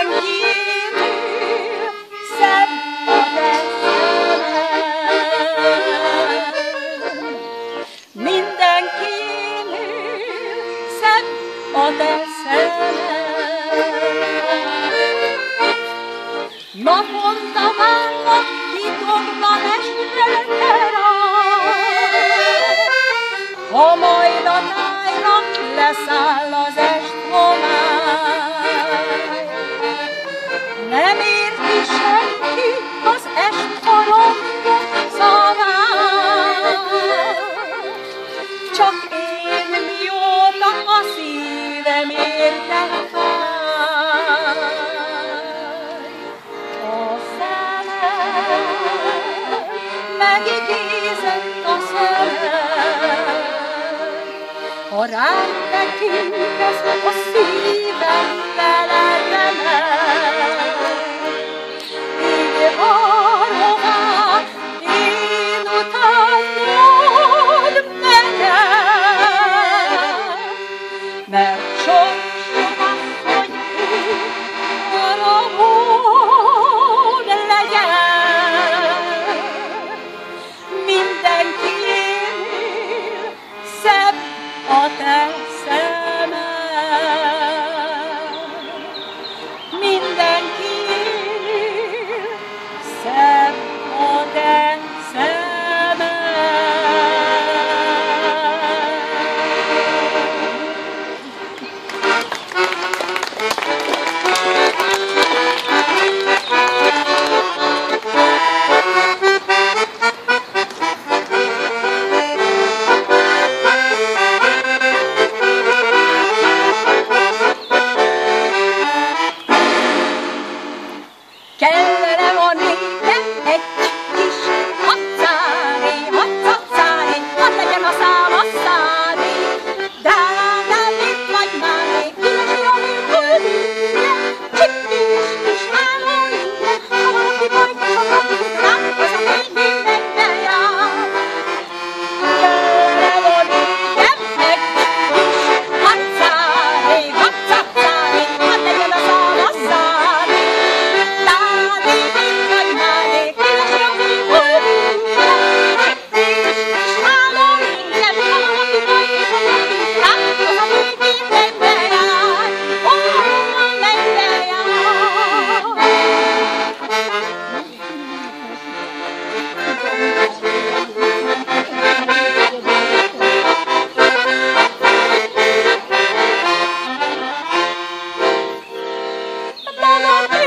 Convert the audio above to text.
mindenkinél szebb a te szemed. Mindenkinél szebb a te szemed. Naponta válnak titokban estre te rád, ha majd a tájra leszáll az esthomály. Nem érti senki az estharangok szavát, csak én, mióta a szívem érted fáj. A feled megidézett a szemed, ha rám tekintesz, a szívem feledemel. Így arhová én utánod megyek, mert sorsom az, hogy én arahod legyek. Mindenkinél szebb a te szemed. Mindenkinél szebb a te szemed. Kellene van nékem egy kis hatszári, hadd legyen a szám a szári. Drágám, itt vagy már még, kíváncsi a működője, csipkés kis áloménye, ha valaki bajtosokat tud rám, az a fény mindenbe jár. Kellene van nékem egy kis hatszári, hadd legyen a szám a szári. Mama,